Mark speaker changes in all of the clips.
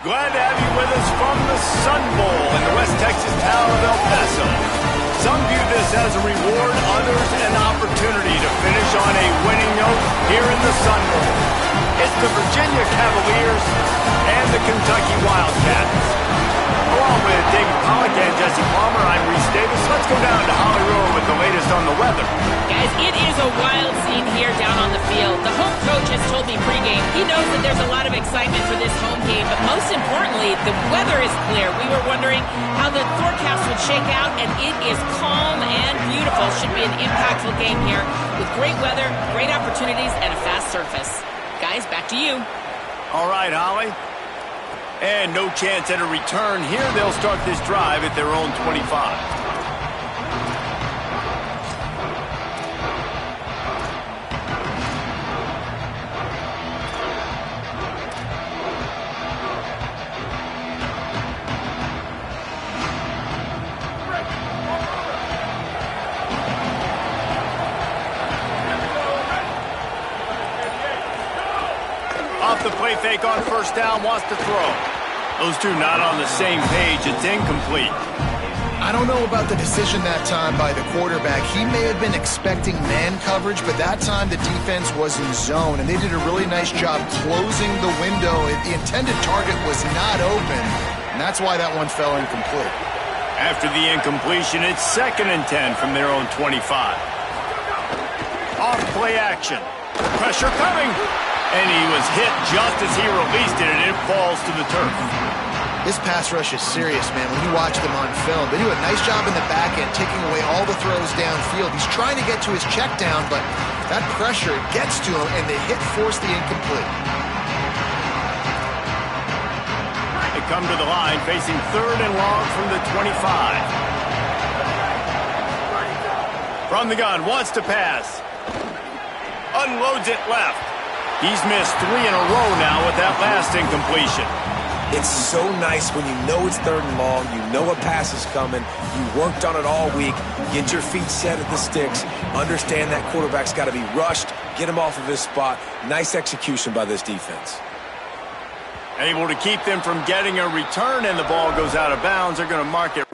Speaker 1: Glad to have you with us from the Sun Bowl in the West Texas town of El Paso. Some view this as a reward, others an opportunity to finish on a winning note here in the Sun Bowl. It's the Virginia Cavaliers and the Kentucky Wildcats. Along with David Pollack and Jesse Palmer, I'm Reese Davis. Let's go down to Holly Rowe with the latest on the weather.
Speaker 2: Guys, it is a wild scene here down on the field. The home coach has told me pregame he knows that there's a lot of excitement for this home game, but most importantly, the weather is clear. We were wondering how the forecast would shake out, and it is calm and beautiful. Should be an impactful game here with great weather, great opportunities, and a fast surface. Guys, back to you.
Speaker 1: All right, Holly. And no chance at a return here. They'll start this drive at their own 25. Off the play fake on first down, wants to throw. Those two not on the same page. It's incomplete.
Speaker 3: I don't know about the decision that time by the quarterback. He may have been expecting man coverage, but that time the defense was in zone, and they did a really nice job closing the window. The intended target was not open, and that's why that one fell incomplete.
Speaker 1: After the incompletion, it's 2nd and 10 from their own 25. Off play action. Pressure coming. And he was hit just as he released it, and it falls to the turf.
Speaker 3: This pass rush is serious, man. When you watch them on film, they do a nice job in the back end, taking away all the throws downfield. He's trying to get to his check down, but that pressure gets to him, and the hit forced the incomplete.
Speaker 1: They come to the line, facing 3rd and long from the 25. From the gun, wants to pass. Unloads it left. He's missed 3 in a row now with that last incompletion.
Speaker 4: It's so nice when you know it's 3rd and long, you know a pass is coming, you worked on it all week, get your feet set at the sticks, understand that quarterback's got to be rushed, get him off of his spot. Nice execution by this defense.
Speaker 1: Able to keep them from getting a return, and the ball goes out of bounds. They're going to mark it.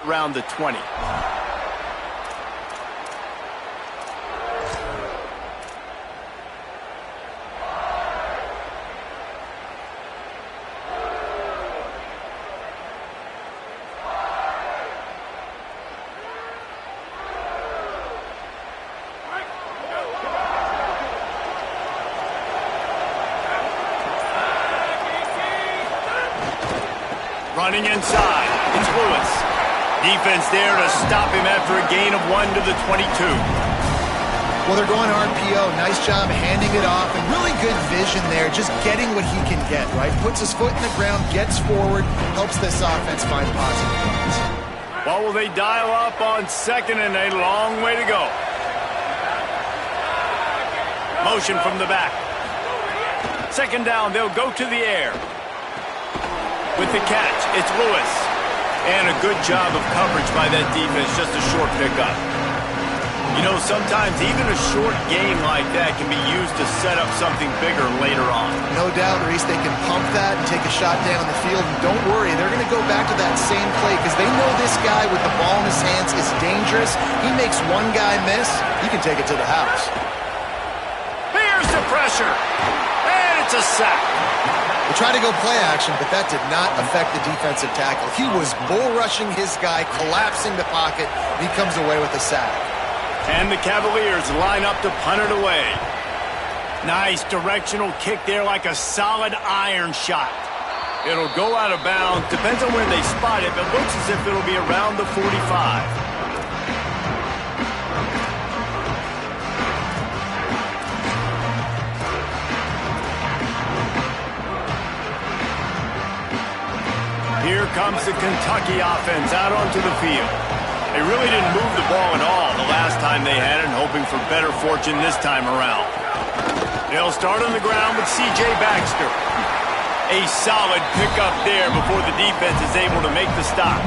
Speaker 1: Around the 20. Running inside, it's Lewis. Defense there to stop him after a gain of 1 to the 22.
Speaker 3: Well, they're going RPO. Nice job handing it off, and really good vision there, just getting what he can get, right? Puts his foot in the ground, gets forward, helps this offense find positive points.
Speaker 1: Well, will they dial up on 2nd and a long way to go? Motion from the back. 2nd down, they'll go to the air. With the catch, it's Lewis. And a good job of coverage by that defense, just a short pickup. You know, sometimes even a short game like that can be used to set up something bigger later on.
Speaker 3: No doubt, Reese, they can pump that and take a shot down the field. And don't worry, they're going to go back to that same play because they know this guy with the ball in his hands is dangerous. He makes one guy miss, he can take it to the house.
Speaker 1: Here's the pressure. And it's a sack.
Speaker 3: They tried to go play action, but that did not affect the defensive tackle. He was bull rushing his guy, collapsing the pocket, and he comes away with a sack.
Speaker 1: And the Cavaliers line up to punt it away. Nice directional kick there, like a solid iron shot. It'll go out of bounds. Depends on where they spot it, but looks as if it'll be around the 45. Here comes the Kentucky offense out onto the field. They really didn't move the ball at all the last time they had it, and hoping for better fortune this time around. They'll start on the ground with C.J. Baxter. A solid pickup there before the defense is able to make the stop.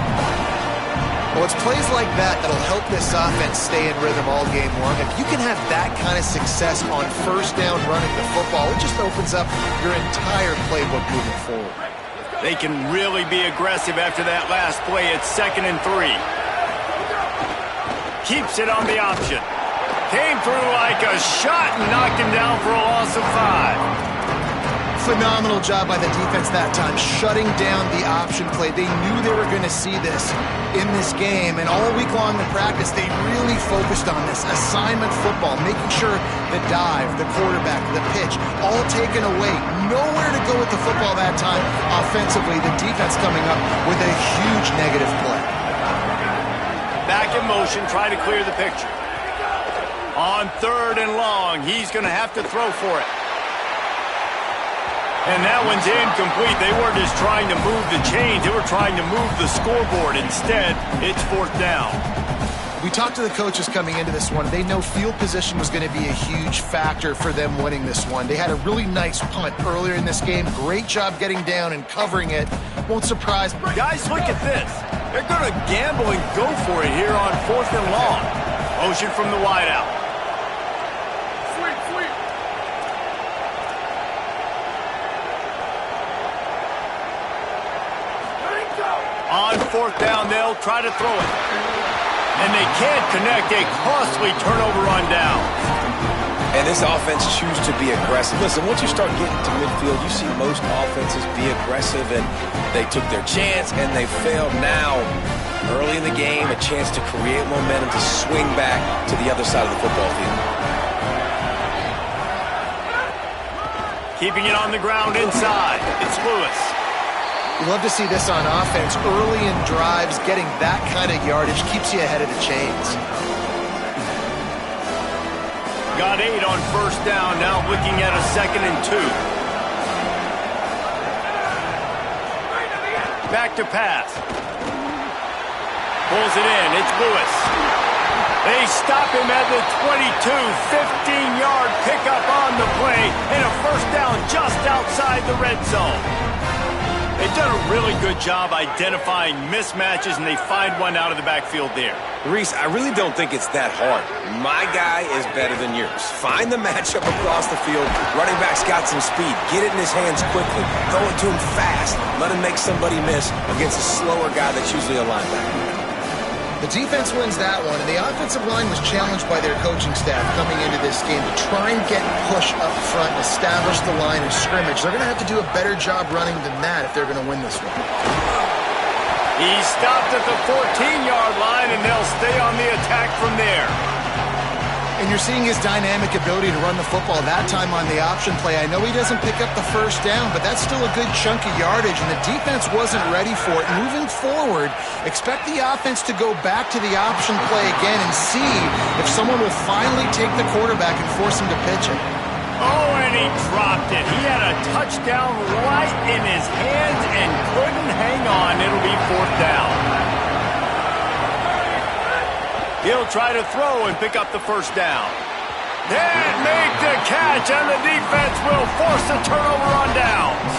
Speaker 3: Well, it's plays like that that'll help this offense stay in rhythm all game long. If you can have that kind of success on first down running the football, it just opens up your entire playbook moving forward.
Speaker 1: They can really be aggressive after that last play. It's 2nd and 3. Keeps it on the option. Came through like a shot and knocked him down for a loss of 5.
Speaker 3: Phenomenal job by the defense that time, shutting down the option play. They knew they were going to see this in this game, and all week long in practice, they really focused on this assignment football, making sure the dive, the quarterback, the pitch, all taken away. Nowhere to go with the football that time offensively. The defense coming up with a huge negative play.
Speaker 1: Back in motion, try to clear the picture. On 3rd and long, he's going to have to throw for it. And that one's incomplete. They weren't just trying to move the chains. They were trying to move the scoreboard. Instead, it's 4th down.
Speaker 3: We talked to the coaches coming into this one. They know field position was going to be a huge factor for them winning this one. They had a really nice punt earlier in this game. Great job getting down and covering it. Won't surprise.
Speaker 1: Guys, look at this. They're going to gamble and go for it here on 4th and long. Motion from the wideout. On 4th down, they'll try to throw it. And they can't connect. A costly turnover on down.
Speaker 4: And this offense chooses to be aggressive. Listen, once you start getting to midfield, you see most offenses be aggressive, and they took their chance, and they failed. Now, early in the game, a chance to create momentum to swing back to the other side of the football field.
Speaker 1: Keeping it on the ground inside. It's Lewis.
Speaker 3: You love to see this on offense. Early in drives, getting that kind of yardage keeps you ahead of the chains.
Speaker 1: Got 8 on 1st down. Now looking at a 2nd and 2. Back to pass. Pulls it in. It's Lewis. They stop him at the 22. 15-yard pickup on the play. And a 1st down just outside the red zone. They've done a really good job identifying mismatches, and they find one out of the backfield there.
Speaker 4: Reese, I really don't think it's that hard. My guy is better than yours. Find the matchup across the field. Running back's got some speed. Get it in his hands quickly. Throw it to him fast. Let him make somebody miss against a slower guy that's usually a linebacker.
Speaker 3: The defense wins that one, and the offensive line was challenged by their coaching staff coming into this game to try and get push up front and establish the line of scrimmage. They're going to have to do a better job running than that if they're going to win this one.
Speaker 1: He stopped at the 14-yard line, and they'll stay on the attack from there.
Speaker 3: And you're seeing his dynamic ability to run the football that time on the option play. I know he doesn't pick up the 1st down, but that's still a good chunk of yardage, and the defense wasn't ready for it. Moving forward, expect the offense to go back to the option play again and see if someone will finally take the quarterback and force him to pitch it.
Speaker 1: Oh, and he dropped it. He had a touchdown right in his hands and couldn't hang on. It'll be 4th down. He'll try to throw and pick up the 1st down. Can't make the catch, and the defense will force a turnover on downs.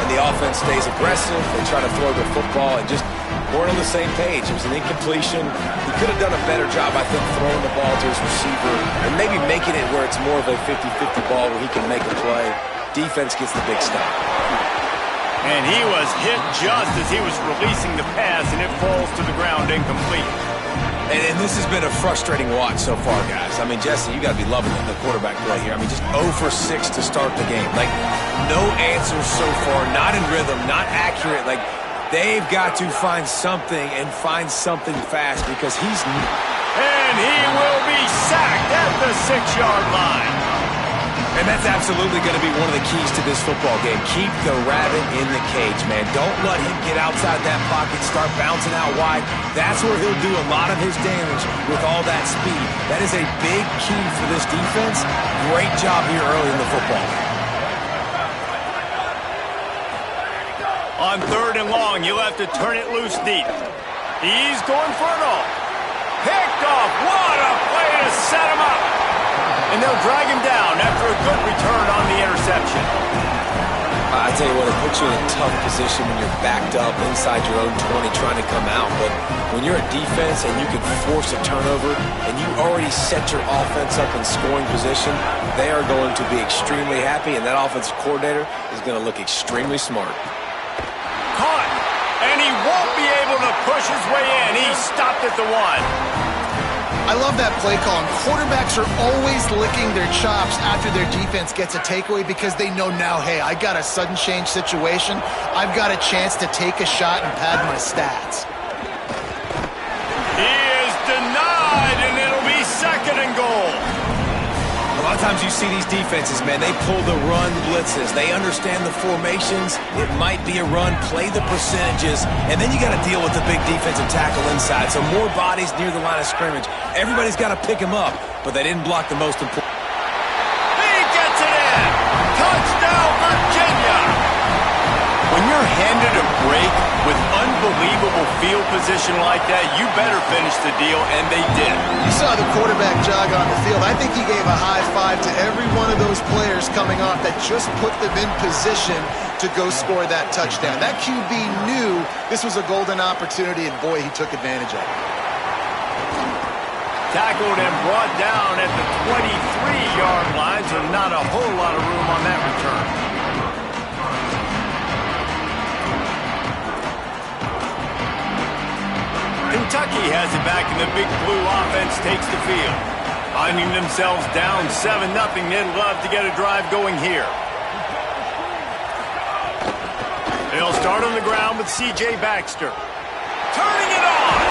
Speaker 4: And the offense stays aggressive. They try to throw the football and just weren't on the same page. It was an incompletion. He could have done a better job, I think, throwing the ball to his receiver and maybe making it where it's more of a 50-50 ball where he can make a play. Defense gets the big stop.
Speaker 1: And he was hit just as he was releasing the pass, and it falls to the ground incomplete.
Speaker 4: And this has been a frustrating watch so far, guys. I mean, Jesse, you got to be loving the quarterback play here. I mean, just 0 for 6 to start the game. Like, no answers so far, not in rhythm, not accurate. Like, they've got to find something and find something fast because he's...
Speaker 1: And he will be sacked at the 6-yard line.
Speaker 4: And that's absolutely going to be one of the keys to this football game. Keep the rabbit in the cage, man. Don't let him get outside that pocket, start bouncing out wide. That's where he'll do a lot of his damage with all that speed. That is a big key for this defense. Great job here early in the football game.
Speaker 1: On 3rd and long, you'll have to turn it loose deep. He's going for it all. Picked off. What a play to set him up. And they'll drag him down after a good return on the interception.
Speaker 4: I tell you what, it puts you in a tough position when you're backed up inside your own 20 trying to come out. But when you're a defense and you can force a turnover and you already set your offense up in scoring position, they are going to be extremely happy, and that offensive coordinator is going to look extremely smart.
Speaker 1: Caught, and he won't be able to push his way in. He stopped at the 1.
Speaker 3: I love that play call. And quarterbacks are always licking their chops after their defense gets a takeaway because they know now, hey, I got a sudden change situation. I've got a chance to take a shot and pad my stats.
Speaker 1: He is denied, and it'll be 2nd and goal.
Speaker 4: A lot of times you see these defenses, man, they pull the run blitzes. They understand the formations. It might be a run, play the percentages, and then you got to deal with the big defensive tackle inside. So more bodies near the line of scrimmage. Everybody's got to pick him up, but they didn't block the most important.
Speaker 1: He gets it in. Touchdown, Virginia. When you're handed a break with unbelievable field position like that, you better finish the deal, and they did.
Speaker 3: You saw the quarterback jog on the field. I think he gave a high five to every one of those players coming off that just put them in position to go score that touchdown. That QB knew this was a golden opportunity, and boy, he took advantage of it.
Speaker 1: Tackled and brought down at the 23-yard line, so not a whole lot of room on that return. Kentucky has it back, and the Big Blue offense takes the field. Finding themselves down 7-0, they'd love to get a drive going here. They'll start on the ground with C.J. Baxter. Turning it on!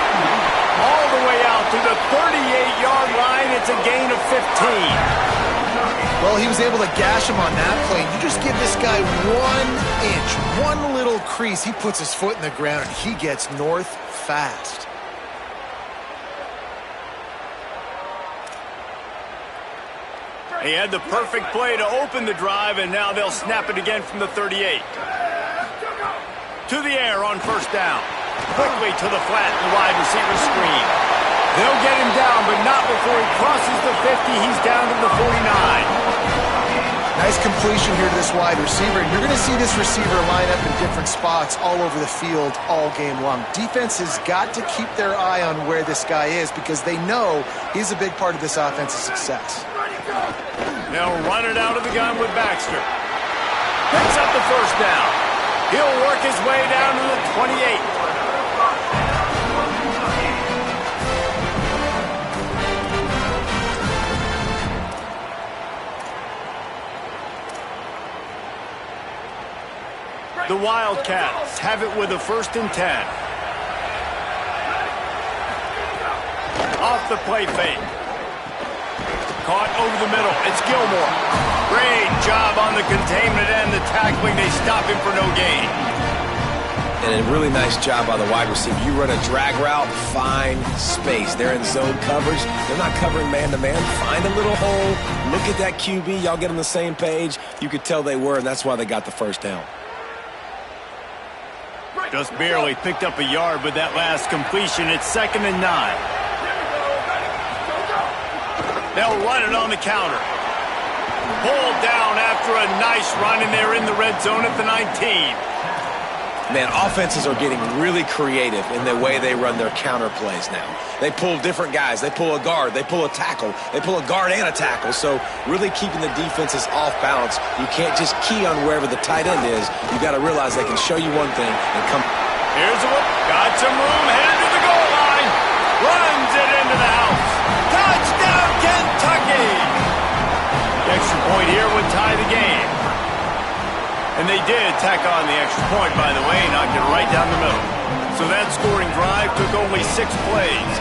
Speaker 1: All the way out to the 38-yard line. It's a gain of 15.
Speaker 3: Well, he was able to gash him on that play. You just give this guy 1 inch, one little crease. He puts his foot in the ground, and he gets north fast.
Speaker 1: He had the perfect play to open the drive, and now they'll snap it again from the 38. To the air on 1st down. Quickly to the flat, the wide receiver screen. They'll get him down, but not before he crosses the 50. He's down to the 49.
Speaker 3: Nice completion here to this wide receiver. You're going to see this receiver line up in different spots all over the field all game long. Defense has got to keep their eye on where this guy is because they know he's a big part of this offense's success.
Speaker 1: They'll run it out of the gun with Baxter. Picks up the 1st down. He'll work his way down to the 28. The Wildcats have it with a 1st and 10. Off the play fake. Caught over the middle. It's Gilmore. Great job on the containment and the tackling. They stop him for no gain.
Speaker 4: And a really nice job by the wide receiver. You run a drag route, find space. They're in zone coverage. They're not covering man-to-man. Find a little hole. Look at that QB. Y'all get on the same page. You could tell they were, and that's why they got the 1st down.
Speaker 1: Just barely picked up a yard with that last completion. It's 2nd and 9. They'll run it on the counter. Pulled down after a nice run, and they're in the red zone at the 19.
Speaker 4: Man, offenses are getting really creative in the way they run their counter plays now. They pull different guys. They pull a guard. They pull a tackle. They pull a guard and a tackle. So really keeping the defenses off balance. You can't just key on wherever the tight end is. You got to realize they can show you one thing and come.
Speaker 1: Here's a look. Got some room. Headed to the goal line. Runs it into the house. Touchdown, Kentucky! The extra point here would tie the game. And they did tack on the extra point, by the way, knocked it right down the middle. So that scoring drive took only 6 plays.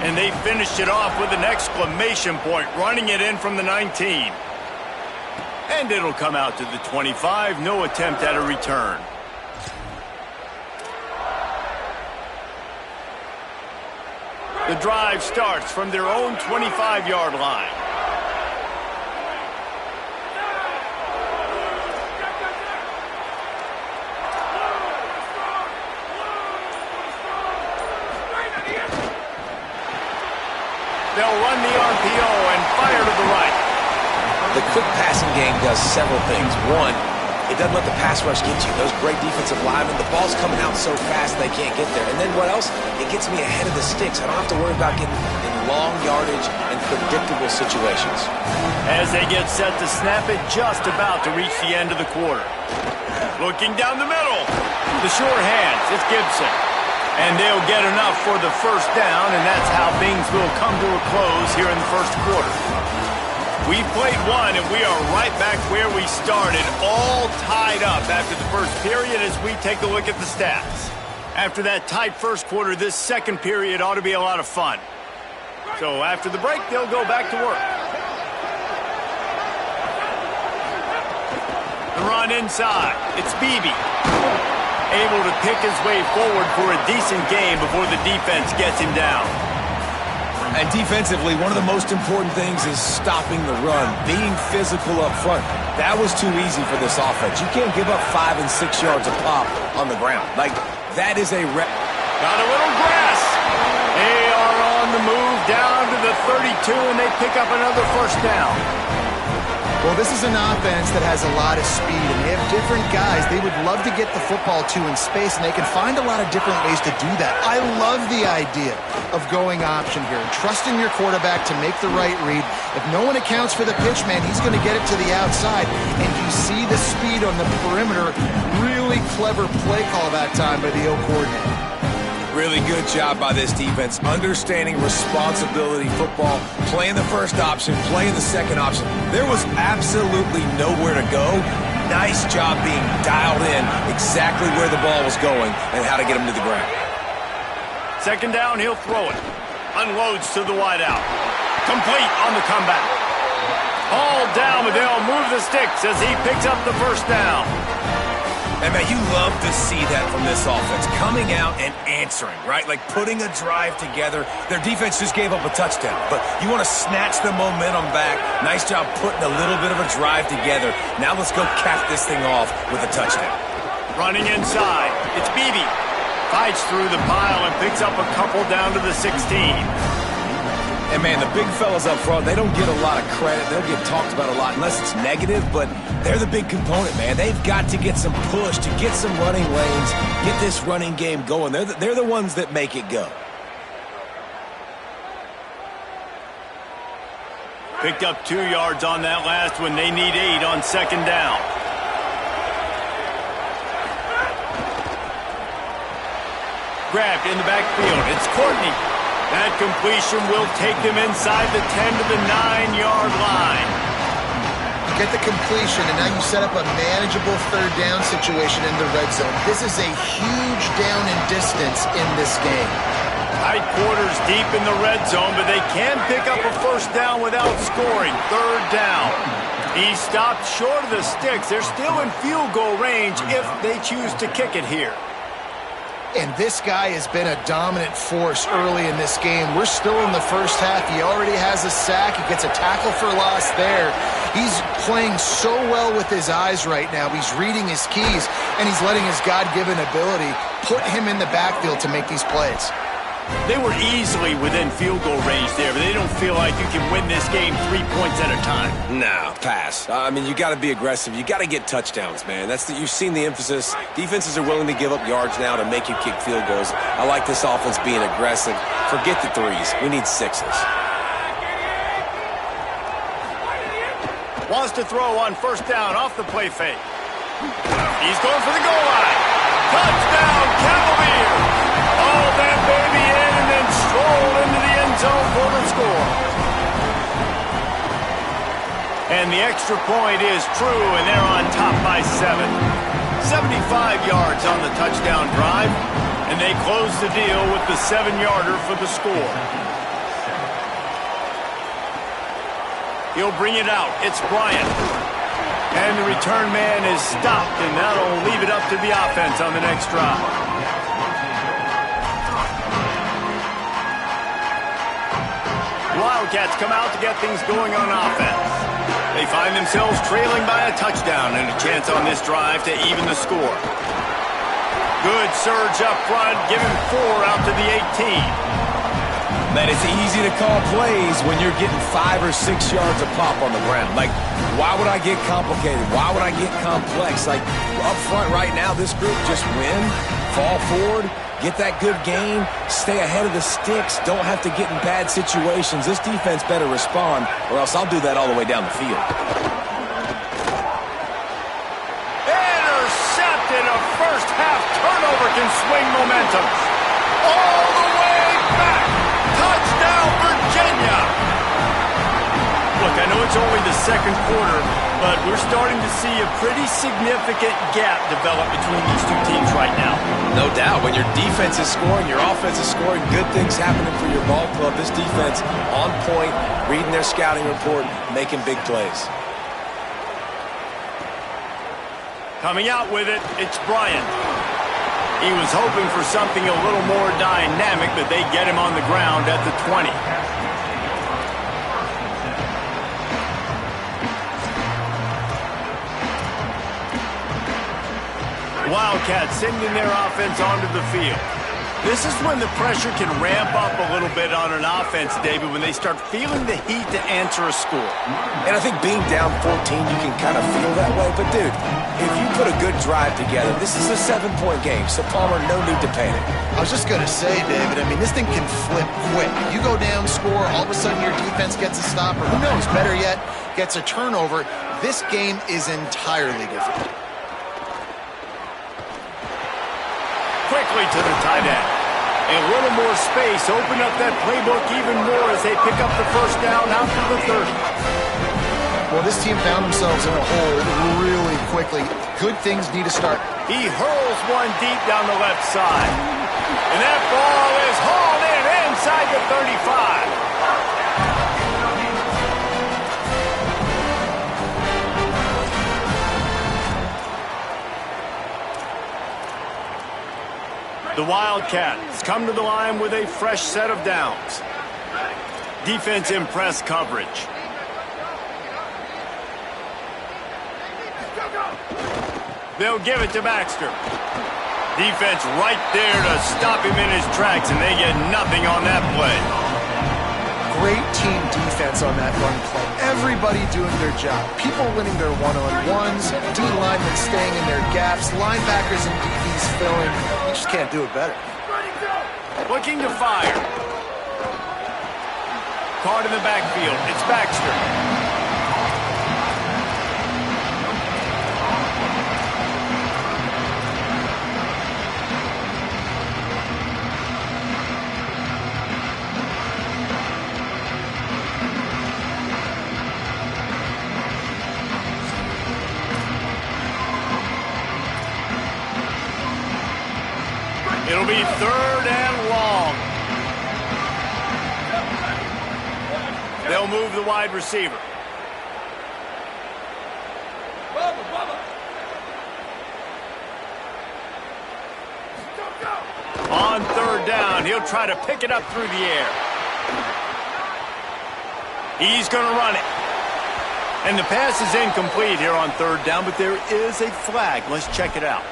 Speaker 1: And they finished it off with an exclamation point, running it in from the 19. And it'll come out to the 25, no attempt at a return. The drive starts from their own 25-yard line. They'll run the RPO and fire to the right.
Speaker 4: The quick passing game does several things. One, it doesn't let the pass rush get you. Those great defensive linemen, the ball's coming out so fast they can't get there. And then what else? It gets me ahead of the sticks. I don't have to worry about getting in long yardage and predictable situations.
Speaker 1: As they get set to snap it, just about to reach the end of the quarter. Looking down the middle. The sure hands, it's Gibson. And they'll get enough for the first down, and that's how things will come to a close here in the first quarter. We've played one, and we are right back where we started, all tied up after the first period as we take a look at the stats. After that tight first quarter, this second period ought to be a lot of fun. So after the break, they'll go back to work. The run inside. It's Beebe. Able to pick his way forward for a decent game before the defense gets him down.
Speaker 4: And defensively, one of the most important things is stopping the run, being physical up front. That was too easy for this offense. You can't give up 5 and 6 yards a pop on the ground. Like, that is a...
Speaker 1: Got a little grass. They are on the move down to the 32, and they pick up another first down.
Speaker 3: Well, this is an offense that has a lot of speed, and they have different guys they would love to get the football to in space, and they can find a lot of different ways to do that. I love the idea of going option here and trusting your quarterback to make the right read. If no one accounts for the pitch, man, he's going to get it to the outside, and you see the speed on the perimeter. Really clever play call that time by the O coordinator.
Speaker 4: Really good job by this defense, understanding responsibility football, playing the first option, playing the second option. There was absolutely nowhere to go. Nice job being dialed in exactly where the ball was going and how to get him to the ground.
Speaker 1: Second down, he'll throw it. Unloads to the wideout. Complete on the comeback. All down, but they'll move the sticks as he picks up the first down.
Speaker 4: And, man, you love to see that from this offense, coming out and answering, right? Like putting a drive together. Their defense just gave up a touchdown, but you want to snatch the momentum back. Nice job putting a little bit of a drive together. Now let's go cap this thing off with a touchdown.
Speaker 1: Running inside, it's Beebe. Fights through the pile and picks up a couple down to the 16.
Speaker 4: And, man, the big fellas up front, they don't get a lot of credit. They'll get talked about a lot unless it's negative, but they're the big component, man. They've got to get some push, to get some running lanes, get this running game going. They're the ones that make it go.
Speaker 1: Picked up 2 yards on that last one. They need 8 on second down. Grabbed in the backfield. It's Courtney. That completion will take them inside the 10 to the 9-yard line.
Speaker 3: You get the completion, and now you set up a manageable third down situation in the red zone. This is a huge down in distance in this game.
Speaker 1: Tight quarters deep in the red zone, but they can pick up a first down without scoring. Third down. He stopped short of the sticks. They're still in field goal range if they choose to kick it here.
Speaker 3: And this guy has been a dominant force early in this game. We're still in the first half. He already has a sack. He gets a tackle for loss there. He's playing so well with his eyes right now. He's reading his keys, and he's letting his God-given ability put him in the backfield to make these plays.
Speaker 1: They were easily within field goal range there, but they don't feel like you can win this game 3 points at a time.
Speaker 4: No, pass. I mean, you got to be aggressive. You got to get touchdowns, man. You've seen the emphasis. Defenses are willing to give up yards now to make you kick field goals. I like this offense being aggressive. Forget the 3s. We need 6s.
Speaker 1: Wants to throw on first down off the play fake. He's going for the goal line. Touchdown, Cavaliers! All that baby in and then stroll into the end zone for the score. And the extra point is true, and they're on top by 7. 75 yards on the touchdown drive, and they close the deal with the 7-yarder for the score. He'll bring it out. It's Bryant. And the return man is stopped, and that'll leave it up to the offense on the next drive. Wildcats come out to get things going on offense. They find themselves trailing by a touchdown and a chance on this drive to even the score. Good surge up front, giving 4 out to the 18.
Speaker 4: Man, it's easy to call plays when you're getting 5 or 6 yards of pop on the ground. Like, why would I get complicated? Why would I get complex? Like, up front right now, this group just win, fall forward, get that good gain, stay ahead of the sticks, don't have to get in bad situations. This defense better respond, or else I'll do that all the way down the field.
Speaker 1: Intercepted! A first-half turnover can swing momentum. All the way back! Touchdown, Virginia! Look, I know it's only the second quarter, but we're starting to see a pretty significant gap develop between these two teams right now.
Speaker 4: No doubt. When your defense is scoring, your offense is scoring, good things happening for your ball club. This defense on point, reading their scouting report, making big plays.
Speaker 1: Coming out with it, it's Bryant. He was hoping for something a little more dynamic, but they get him on the ground at the 20. Wildcats sending their offense onto the field. This is when the pressure can ramp up a little bit on an offense, David, when they start feeling the heat to answer a score.
Speaker 4: And I think being down 14, you can kind of feel that way. But, dude, if you put a good drive together, this is a 7-point game. So, Palmer, no need to panic.
Speaker 3: I was just going to say, David, I mean, this thing can flip quick. You go down, score, all of a sudden your defense gets a stop, or who knows, better yet, gets a turnover. This game is entirely different.
Speaker 1: Quickly to the tight end. A little more space, open up that playbook even more as they pick up the first down out to the 30.
Speaker 3: Well, this team found themselves in a hole really quickly. Good things need to start.
Speaker 1: He hurls one deep down the left side. And that ball is hauled in inside the 35. The Wildcats come to the line with a fresh set of downs. Defense in press coverage. They'll give it to Baxter. Defense right there to stop him in his tracks, and they get nothing on that play.
Speaker 3: Great team defense on that run play. Everybody doing their job. People winning their one-on-ones, D linemen staying in their gaps, linebackers and DBs filling. You just can't do it better.
Speaker 1: Looking to fire. Caught in the backfield. It's Baxter. It'll be 3rd and long. They'll move the wide receiver. On 3rd down, he'll try to pick it up through the air. He's going to run it. And the pass is incomplete here on 3rd down, but there is a flag. Let's check it out.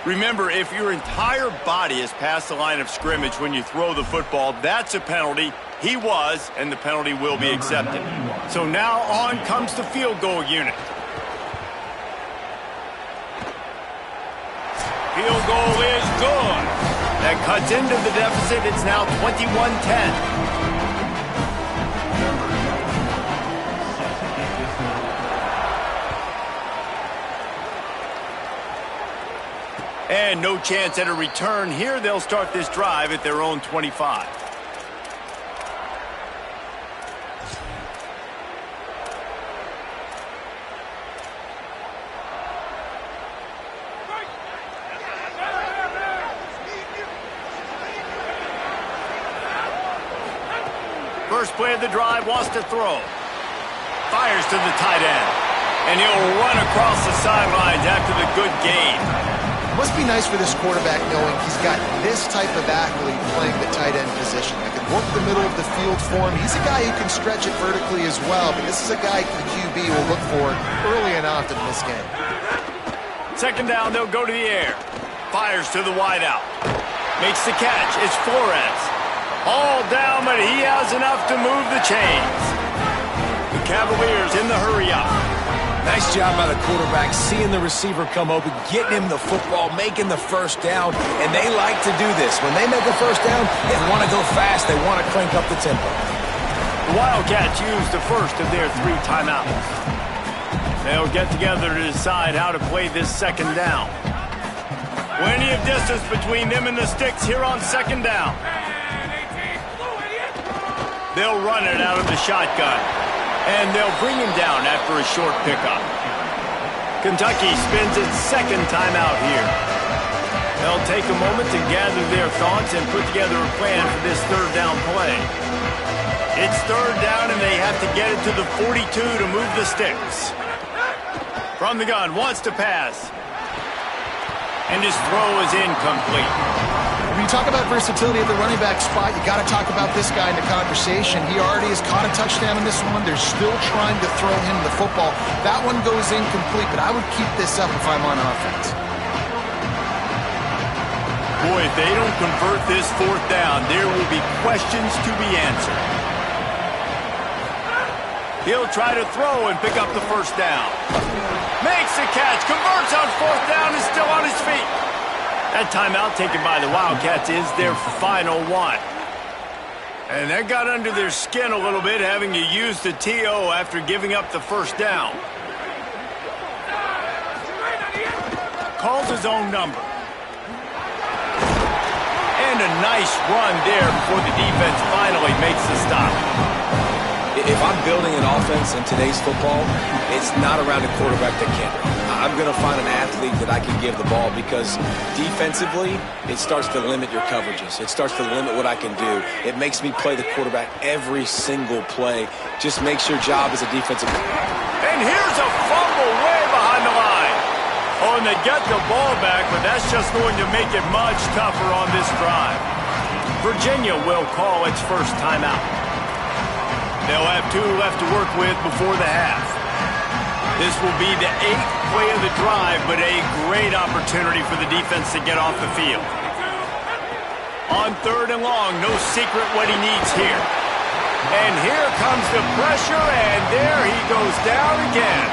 Speaker 1: Remember, if your entire body is past the line of scrimmage when you throw the football, that's a penalty. He was, and the penalty will be accepted. So now on comes the field goal unit. Field goal is good. That cuts into the deficit. It's now 21-10. And no chance at a return here. They'll start this drive at their own 25. First play of the drive, wants to throw. Fires to the tight end. And he'll run across the sidelines after the good gain.
Speaker 3: Must be nice for this quarterback knowing he's got this type of athlete playing the tight end position. That can work the middle of the field for him. He's a guy who can stretch it vertically as well, but this is a guy the QB will look for early and often in this game.
Speaker 1: 2nd down, they'll go to the air. Fires to the wideout. Makes the catch. It's Flores. All down, but he has enough to move the chains. The Cavaliers in the hurry-up.
Speaker 4: Nice job by the quarterback, seeing the receiver come open, getting him the football, making the first down, and they like to do this. When they make a first down, they want to go fast. They want to crank up the tempo.
Speaker 1: The Wildcats used the first of their 3 timeouts. They'll get together to decide how to play this second down. Plenty of distance between them and the sticks here on second down. They'll run it out of the shotgun. And they'll bring him down after a short pickup. Kentucky spends its second timeout here. They'll take a moment to gather their thoughts and put together a plan for this third down play. It's third down and they have to get it to the 42 to move the sticks. From the gun, wants to pass. And his throw is incomplete.
Speaker 3: When you talk about versatility at the running back spot, you got to talk about this guy in the conversation. He already has caught a touchdown in this one. They're still trying to throw him the football. That one goes incomplete, but I would keep this up if I'm on offense.
Speaker 1: Boy, if they don't convert this fourth down, there will be questions to be answered. He'll try to throw and pick up the first down. Makes the catch, converts on fourth down, is still on his feet. That timeout taken by the Wildcats is their final one. And that got under their skin a little bit, having to use the TO after giving up the first down. Calls his own number. And a nice run there before the defense finally makes the stop.
Speaker 4: If I'm building an offense in today's football, it's not around a quarterback that can't run. I'm going to find an athlete that I can give the ball because defensively, it starts to limit your coverages. It starts to limit what I can do. It makes me play the quarterback every single play. Just makes your job as a defensive.
Speaker 1: And here's a fumble way behind the line. Oh, and they get the ball back, but that's just going to make it much tougher on this drive. Virginia will call its first timeout. They'll have 2 left to work with before the half. This will be the 8th play of the drive, but a great opportunity for the defense to get off the field. On third and long, no secret what he needs here. And here comes the pressure, and there he goes down again.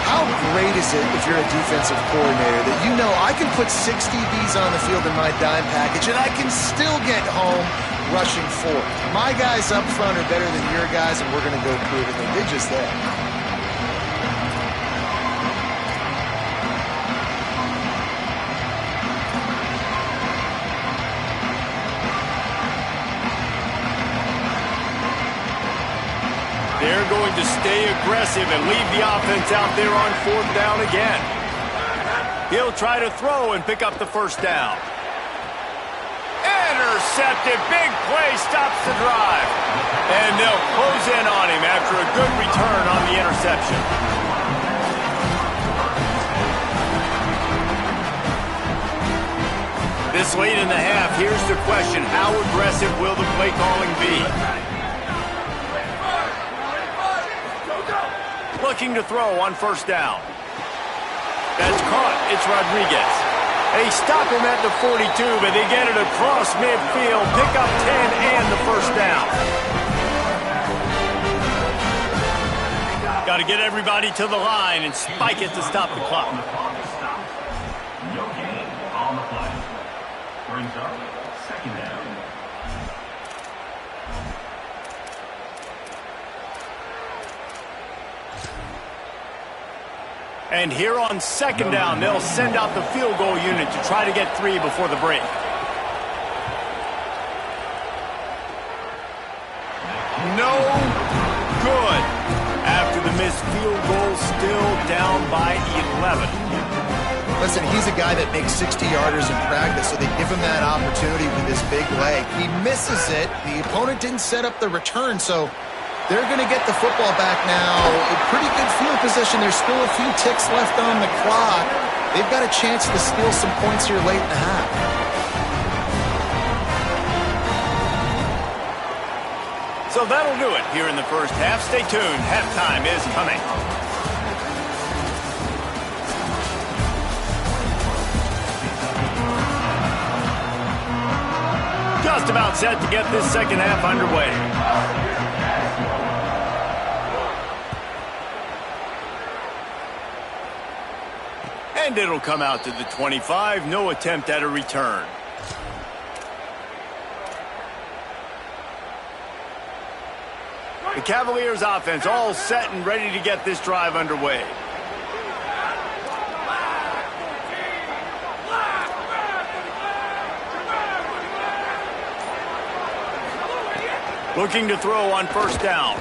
Speaker 3: How great is it if you're a defensive coordinator that you know I can put 6 DBs on the field in my dime package and I can still get home rushing 4. My guys up front are better than your guys, and we're going to go prove it. They did just that.
Speaker 1: They're going to stay aggressive and leave the offense out there on fourth down again. He'll try to throw and pick up the first down. Intercepted. Big play stops the drive. And they'll close in on him after a good return on the interception. This late in the half, here's the question. How aggressive will the play calling be? Looking to throw on first down. That's caught. It's Rodriguez. They stop him at the 42, but they get it across midfield. Pick up 10 and the first down. Got to get everybody to the line and spike it to stop the clock.
Speaker 5: No gain on the play. Brings up second down.
Speaker 1: And here on second down, they'll send out the field goal unit to try to get 3 before the break. No good. After the missed field goal, still down by 11.
Speaker 3: Listen, he's a guy that makes 60-yarders in practice, so they give him that opportunity with his big leg. He misses it. The opponent didn't set up the return, so they're going to get the football back now. A pretty good field position. There's still a few ticks left on the clock. They've got a chance to steal some points here late in the half.
Speaker 1: So that'll do it here in the first half. Stay tuned. Halftime is coming. just about set to get this second half underway. And it'll come out to the 25. No attempt at a return. The Cavaliers offense all set and ready to get this drive underway. Looking to throw on first down.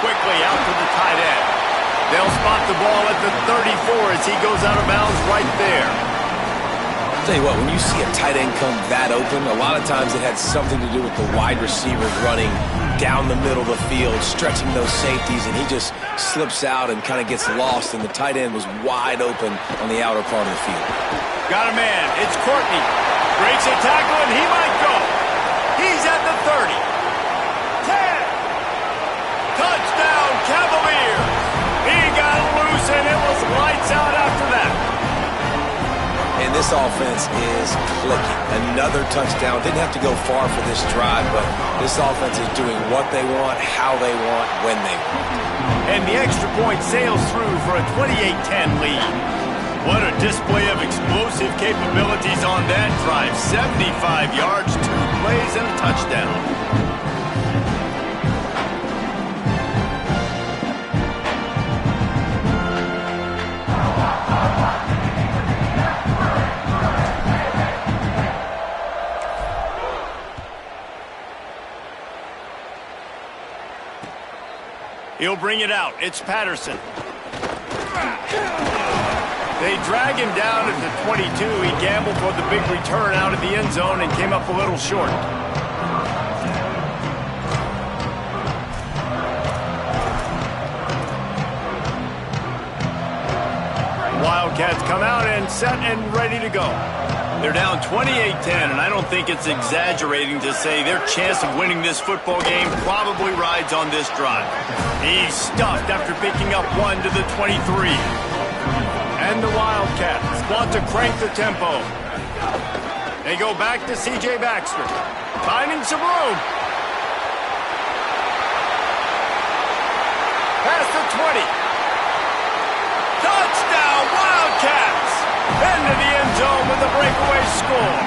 Speaker 1: Quickly out to the tight end. They'll spot the ball at the 34 as he goes out of bounds right there.
Speaker 4: I'll tell you what, when you see a tight end come that open, a lot of times it had something to do with the wide receivers running down the middle of the field, stretching those safeties, and he just slips out and kind of gets lost, and the tight end was wide open on the outer part of the field.
Speaker 1: Got a man. It's Courtney. Breaks a tackle, and he might go. He's at the 30. 10. Touchdown, Cavaliers. He got loose, and it was lights out after that.
Speaker 4: And this offense is clicking. Another touchdown. Didn't have to go far for this drive, but this offense is doing what they want, how they want, when they want.
Speaker 1: And the extra point sails through for a 28-10 lead. What a display of explosive capabilities on that drive. 75 yards, 2 plays, and a touchdown. He'll bring it out. It's Patterson. They drag him down at the 22. He gambled for the big return out of the end zone and came up a little short. Wildcats come out and set and ready to go. They're down 28-10, and I don't think it's exaggerating to say their chance of winning this football game probably rides on this drive. He's stuffed after picking up 1 to the 23. And the Wildcats want to crank the tempo. They go back to C.J. Baxter, finding some room. Past the 20. Touchdown, Wildcats! Into the end zone with a breakaway score.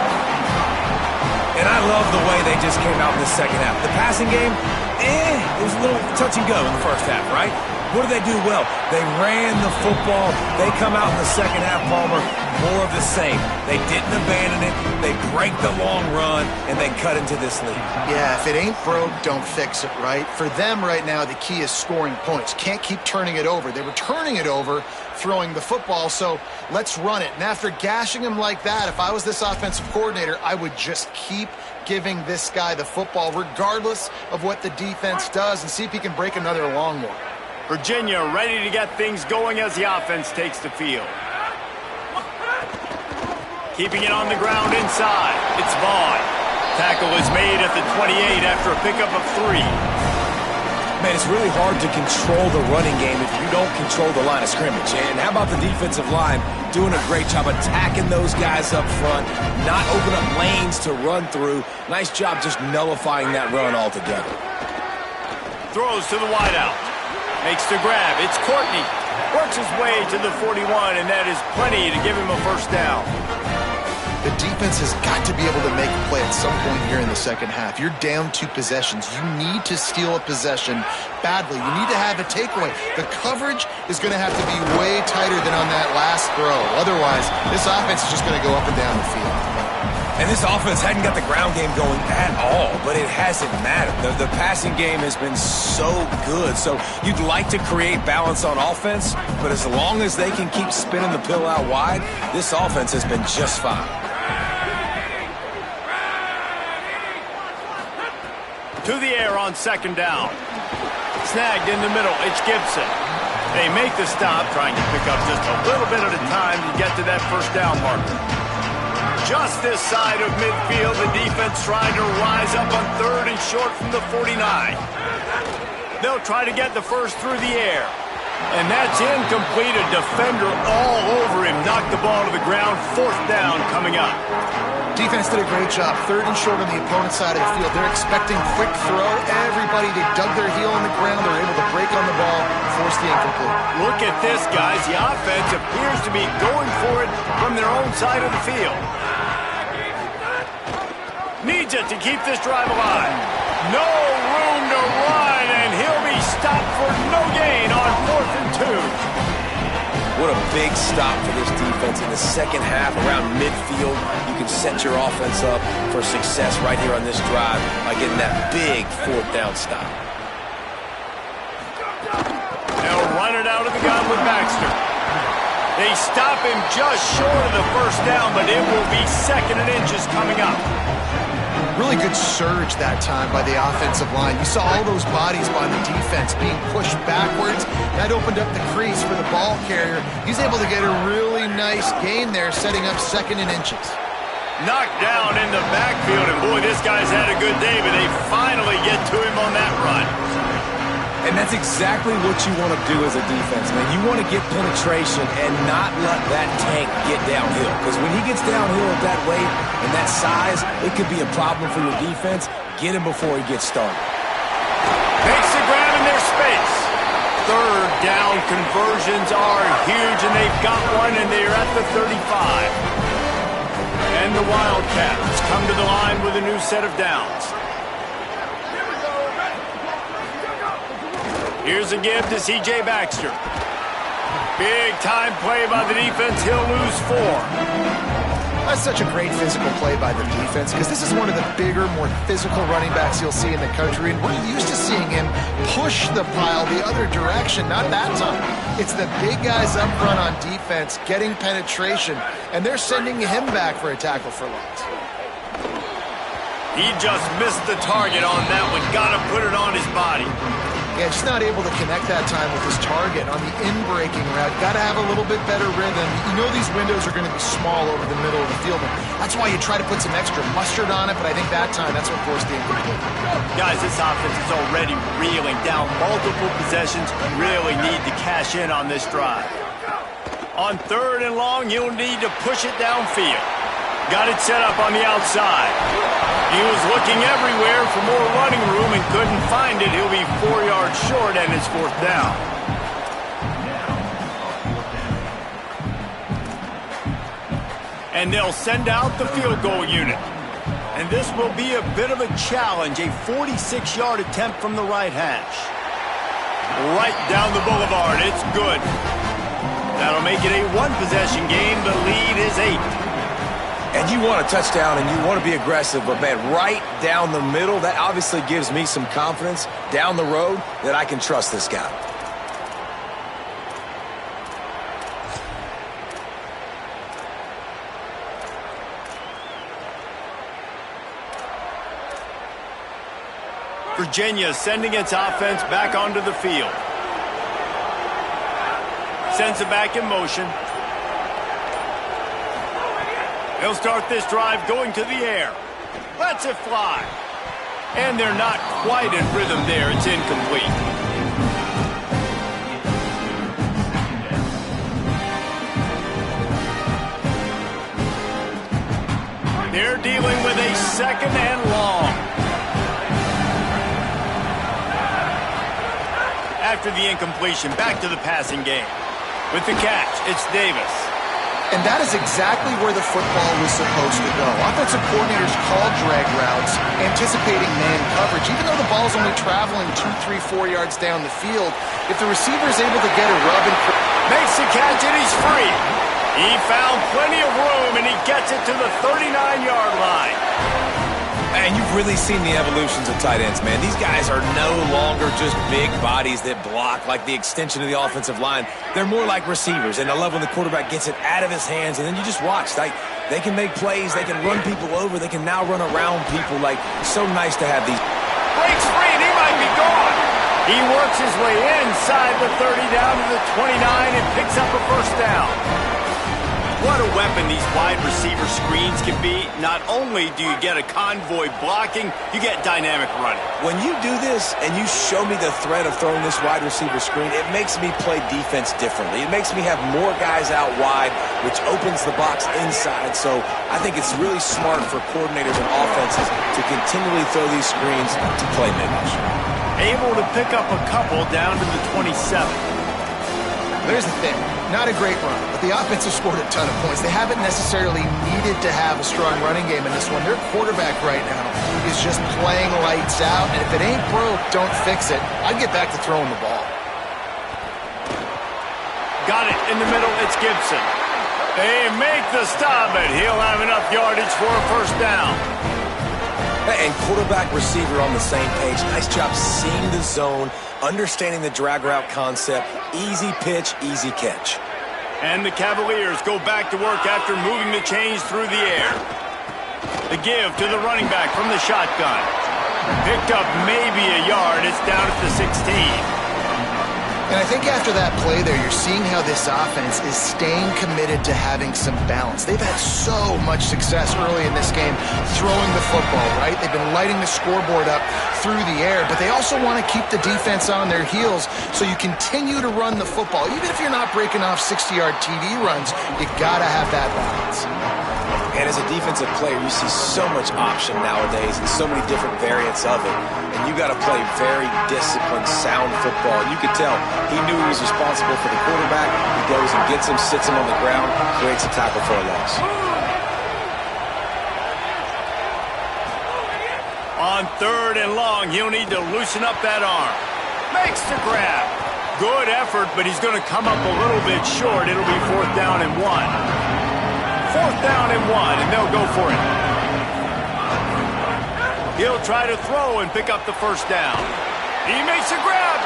Speaker 4: And I love the way they just came out in the second half. The passing game, it was a little touch and go in the first half, right? What did they do well? They ran the football. They come out in the second half, Palmer, more of the same. They didn't abandon it. They break the long run, and they cut into this lead.
Speaker 3: Yeah, if it ain't broke, don't fix it, right? For them right now, the key is scoring points. Can't keep turning it over. They were turning it over, throwing the football, so let's run it. And after gashing him like that, if I was this offensive coordinator, I would just keep giving this guy the football regardless of what the defense does and see if he can break another long one.
Speaker 1: Virginia ready to get things going as the offense takes the field. Keeping it on the ground inside. It's Vaughn. Tackle is made at the 28 after a pickup of 3.
Speaker 4: Man, it's really hard to control the running game if you don't control the line of scrimmage. And how about the defensive line doing a great job attacking those guys up front, not open up lanes to run through. Nice job just nullifying that run altogether.
Speaker 1: Throws to the wideout. Makes the grab. It's Courtney. Works his way to the 41, and that is plenty to give him a first down.
Speaker 3: The defense has got to be able to make a play at some point here in the second half. You're down 2 possessions. You need to steal a possession badly. You need to have a takeaway. The coverage is going to have to be way tighter than on that last throw. Otherwise, this offense is just going to go up and down the field.
Speaker 4: And this offense hadn't got the ground game going at all, but it hasn't mattered. The passing game has been so good. So you'd like to create balance on offense, but as long as they can keep spinning the pill out wide, this offense has been just fine.
Speaker 1: To the air on second down. Snagged in the middle. It's Gibson. They make the stop, trying to pick up just a little bit at a time to get to that first down marker. Just this side of midfield, the defense trying to rise up on 3rd and short from the 49. They'll try to get the first through the air. And that's incomplete. A defender all over him. Knocked the ball to the ground. 4th down coming up.
Speaker 3: Defense did a great job. 3rd and short on the opponent's side of the field. They're expecting quick throw. Everybody, they dug their heel on the ground. They're able to break on the ball, force the incomplete.
Speaker 1: Look at this, guys. The offense appears to be going for it from their own side of the field. Needs it to keep this drive alive. No room to run, and he'll be stopped for no gain on 4th and 2.
Speaker 4: What a big stop for this defense in the second half around midfield. You can set your offense up for success right here on this drive by getting that big 4th down stop.
Speaker 1: They'll run it out of the gun with Baxter. They stop him just short of the 1st down, but it will be 2nd and inches coming up.
Speaker 3: Really good surge that time by the offensive line. You saw all those bodies by the defense being pushed backwards. That opened up the crease for the ball carrier. He's able to get a really nice gain there, setting up 2nd and inches.
Speaker 1: Knocked down in the backfield, and boy, this guy's had a good day, but they finally get to him on that run.
Speaker 4: And that's exactly what you want to do as a defense, man. You want to get penetration and not let that tank get downhill. Because when he gets downhill at that weight and that size, it could be a problem for your defense. Get him before he gets started.
Speaker 1: Makes the grab in their space. 3rd down conversions are huge, and they've got one, and they're at the 35. And the Wildcats come to the line with a new set of downs. Here's a give to C.J. Baxter. Big-time play by the defense. He'll lose 4.
Speaker 3: That's such a great physical play by the defense because this is one of the bigger, more physical running backs you'll see in the country, and we're used to seeing him push the pile the other direction. Not that time. It's the big guys up front on defense getting penetration, and they're sending him back for a tackle for loss.
Speaker 1: He just missed the target on that one. Got to put it on his body.
Speaker 3: Yeah, just not able to connect that time with his target on the in-breaking route. Got to have a little bit better rhythm. You know these windows are going to be small over the middle of the field. That's why you try to put some extra mustard on it, but I think that time, that's what forced the incomplete.
Speaker 1: Guys, this offense is already reeling down multiple possessions. Really need to cash in on this drive. On 3rd and long, you'll need to push it downfield. Got it set up on the outside. He was looking everywhere for more running room and couldn't find it. He'll be 4 yards short, and it's 4th down. And they'll send out the field goal unit. And this will be a bit of a challenge, a 46-yard attempt from the right hash. Right down the boulevard, it's good. That'll make it a 1-possession game. The lead is 8.
Speaker 4: And you want a touchdown and you want to be aggressive, but man, right down the middle, that obviously gives me some confidence down the road that I can trust this guy.
Speaker 1: Virginia sending its offense back onto the field. Sends it back in motion. They'll start this drive going to the air. Lets it fly. And they're not quite in rhythm there. It's incomplete. They're dealing with a 2nd and long. After the incompletion, back to the passing game. With the catch, it's Davis.
Speaker 3: And that is exactly where the football was supposed to go. Offensive coordinators called drag routes, anticipating man coverage. Even though the ball's only traveling 2, 3, 4 yards down the field, if the receiver is able to get a rub and
Speaker 1: makes the catch and he's free. He found plenty of room and he gets it to the 39-yard line.
Speaker 4: And you've really seen the evolutions of tight ends, man. These guys are no longer just big bodies that block like the extension of the offensive line. They're more like receivers, and I love when the quarterback gets it out of his hands, and then you just watch. Like, they can make plays. They can run people over. They can now run around people. Like, so nice to have these.
Speaker 1: Breaks free, and he might be gone. He works his way inside the 30 down to the 29 and picks up a 1st down. What a weapon these wide receiver screens can be. Not only do you get a convoy blocking, you get dynamic running.
Speaker 4: When you do this and you show me the threat of throwing this wide receiver screen, it makes me play defense differently. It makes me have more guys out wide, which opens the box inside. So I think it's really smart for coordinators and offenses to continually throw these screens to playmakers.
Speaker 1: Able to pick up a couple down to the 27.
Speaker 3: There's the thing. Not a great run, but the offense has scored a ton of points. They haven't necessarily needed to have a strong running game in this one. Their quarterback right now is just playing lights out, and if it ain't broke, don't fix it. I'd get back to throwing the ball.
Speaker 1: Got it in the middle. It's Gibson. They make the stop, and he'll have enough yardage for a first down.
Speaker 4: And quarterback receiver on the same page. Nice job seeing the zone, understanding the drag route concept. Easy pitch, easy catch.
Speaker 1: And the Cavaliers go back to work after moving the chains through the air. The give to the running back from the shotgun. Picked up maybe a yard. It's down at the 16.
Speaker 3: And I think after that play there, you're seeing how this offense is staying committed to having some balance. They've had so much success early in this game throwing the football, right? They've been lighting the scoreboard up through the air, but they also want to keep the defense on their heels so you continue to run the football. Even if you're not breaking off 60-yard TD runs, you got to have that balance.
Speaker 4: And as a defensive player, you see so much option nowadays and so many different variants of it. And you got to play very disciplined, sound football. You could tell he knew he was responsible for the quarterback. He goes and gets him, sits him on the ground, creates a tackle for a loss.
Speaker 1: On 3rd and long, he'll need to loosen up that arm. Makes the grab. Good effort, but he's going to come up a little bit short. It'll be 4th down and 1. 4th down and 1, and they'll go for it. He'll try to throw and pick up the first down. He makes a grab.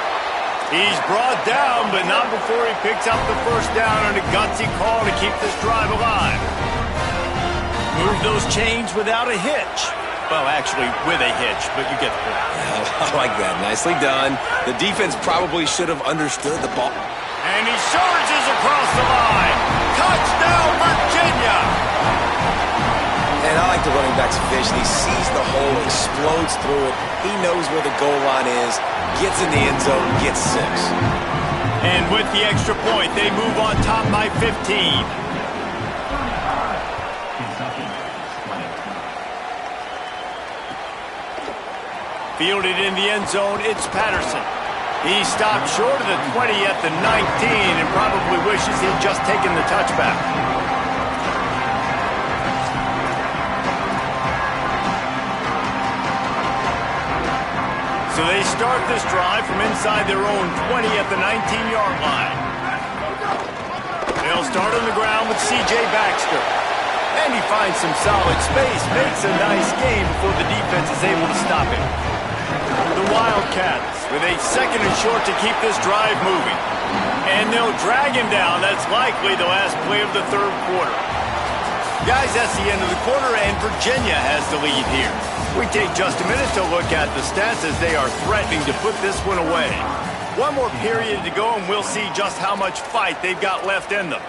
Speaker 1: He's brought down, but not before he picks up the first down on a gutsy call to keep this drive alive. Move those chains without a hitch. Well, actually, with a hitch, but you get the point.
Speaker 4: I like that. Nicely done. The defense probably should have understood the ball.
Speaker 1: And he surges across the line. Touchdown, Virginia!
Speaker 4: And I like the running back's vision. He sees the hole, explodes through it. He knows where the goal line is, gets in the end zone, gets 6.
Speaker 1: And with the extra point, they move on top by 15. Fielded in the end zone, it's Patterson. He stopped short of the 20 at the 19 and probably wishes he'd just taken the touchback. So they start this drive from inside their own 20 at the 19-yard line. They'll start on the ground with C.J. Baxter. And he finds some solid space, makes a nice game before the defense is able to stop him. The Wildcats with a 2nd and short to keep this drive moving. And they'll drag him down. That's likely the last play of the 3rd quarter. Guys, that's the end of the quarter, and Virginia has the lead here. We take just a minute to look at the stats as they are threatening to put this one away. One more period to go, and we'll see just how much fight they've got left in them.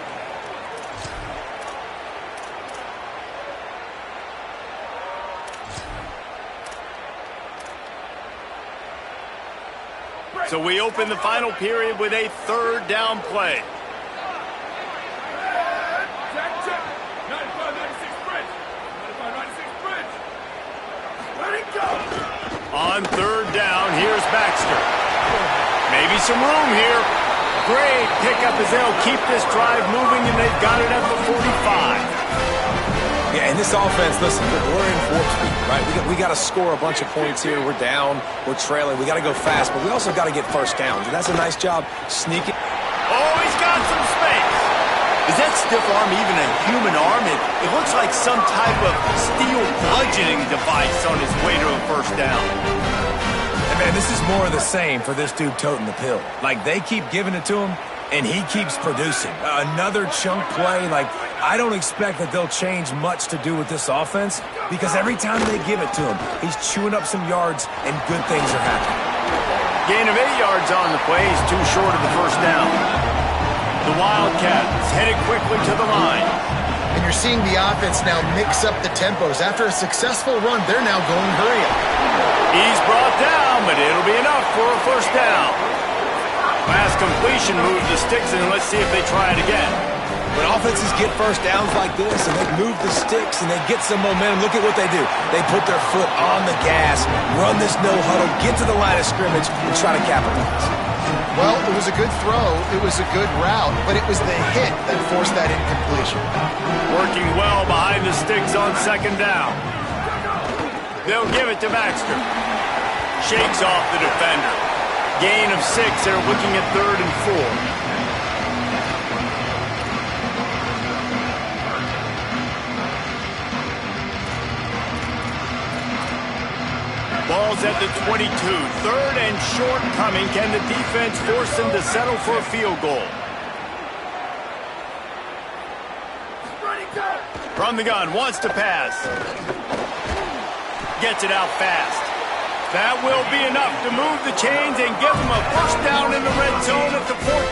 Speaker 1: So we open the final period with a 3rd down play. On 3rd down, here's Baxter. Maybe some room here. Great pickup as they'll keep this drive moving, and they've got it at the 45.
Speaker 4: Yeah, and this offense, listen, we're in 4th speed, right? We got to score a bunch of points here. We're down, we're trailing. We got to go fast, but we also got to get first downs, and that's a nice job sneaking.
Speaker 1: Oh, he's got some space. Is that stiff arm even a human arm? It looks like some type of steel bludgeoning device on his way to a first down.
Speaker 4: And man, this is more of the same for this dude toting the pill. Like, they keep giving it to him, and he keeps producing. Another chunk play. Like, I don't expect that they'll change much to do with this offense because every time they give it to him, he's chewing up some yards, and good things are happening.
Speaker 1: Gain of 8 yards on the play. He's too short of the first down. The Wildcats headed quickly to the line.
Speaker 3: seeing the offense now mix up the tempos. After a successful run, they're now going hurry up.
Speaker 1: He's brought down, but it'll be enough for a first down. Pass completion moves the sticks, and let's see if they try it again.
Speaker 4: When offenses get first downs like this and they move the sticks and they get some momentum, look at what they do. They put their foot on the gas, run this no-huddle, get to the line of scrimmage, and try to capitalize.
Speaker 3: Well, it was a good throw, it was a good route, but it was the hit that forced that incompletion.
Speaker 1: Working well behind the sticks on second down. They'll give it to Baxter. Shakes off the defender. Gain of 6, they're looking at 3rd and 4. Ball's at the 22. 3rd and short coming. Can the defense force them to settle for a field goal? From the gun, wants to pass. Gets it out fast. That will be enough to move the chains and give them a first down in the red zone at the 14.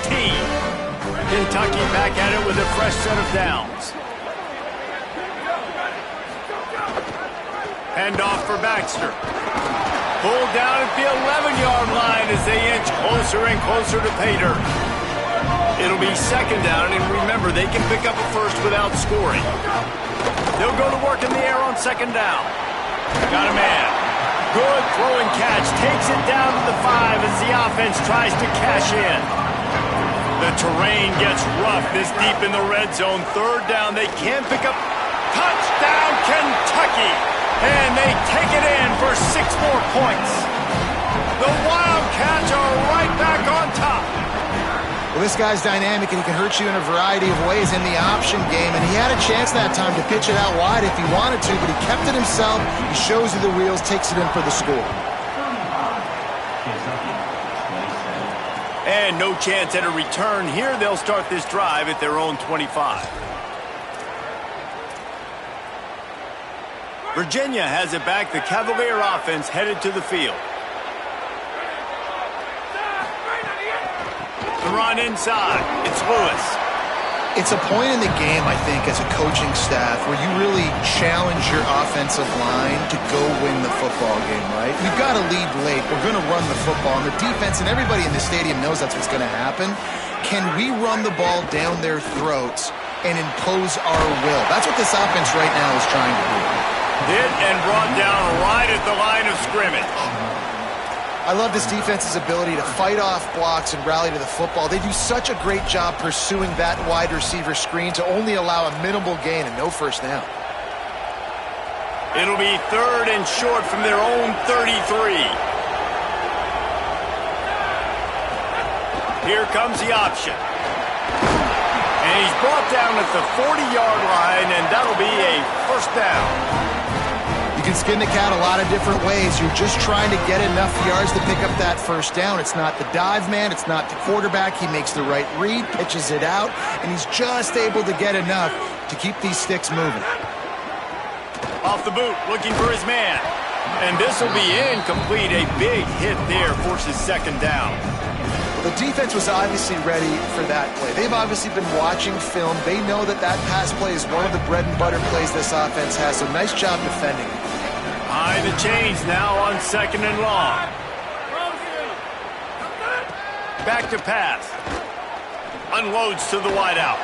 Speaker 1: Kentucky back at it with a fresh set of downs. Handoff for Baxter. Pulled down at the 11-yard line as they inch closer and closer to pay dirt. It'll be second down, and remember, they can pick up a first without scoring. They'll go to work in the air on second down. Got a man. Good throwing catch. Takes it down to the 5 as the offense tries to cash in. The terrain gets rough this deep in the red zone. 3rd down. They can pick up. Touchdown, Kentucky! And they take it in for 6 more points. The Wildcats are right back on top.
Speaker 3: Well, this guy's dynamic, and he can hurt you in a variety of ways in the option game, and he had a chance that time to pitch it out wide if he wanted to, but he kept it himself. He shows you the wheels, takes it in for the score.
Speaker 1: And no chance at a return here. They'll start this drive at their own 25. Virginia has it back. The Cavalier offense headed to the field. The run inside. It's Lewis.
Speaker 3: It's a point in the game, I think, as a coaching staff where you really challenge your offensive line to go win the football game, right? We've got to lead late. We're going to run the football. And the defense and everybody in the stadium knows that's what's going to happen. Can we run the ball down their throats and impose our will? That's what this offense right now is trying to do.
Speaker 1: Hit and brought down right at the line of scrimmage.
Speaker 3: I love this defense's ability to fight off blocks and rally to the football. They do such a great job pursuing that wide receiver screen to only allow a minimal gain and no first down.
Speaker 1: It'll be 3rd and short from their own 33. Here comes the option. And he's brought down at the 40-yard line, and that'll be a first down.
Speaker 3: You can skin the cat a lot of different ways. You're just trying to get enough yards to pick up that first down. It's not the dive man. It's not the quarterback. He makes the right read, pitches it out, and he's just able to get enough to keep these sticks moving.
Speaker 1: Off the boot, looking for his man. And this will be incomplete. A big hit there forces second down.
Speaker 3: The defense was obviously ready for that play. They've obviously been watching film. They know that that pass play is one of the bread and butter plays this offense has, so nice job defending it.
Speaker 1: Behind the chains now on second and long. Back to pass. Unloads to the wideout.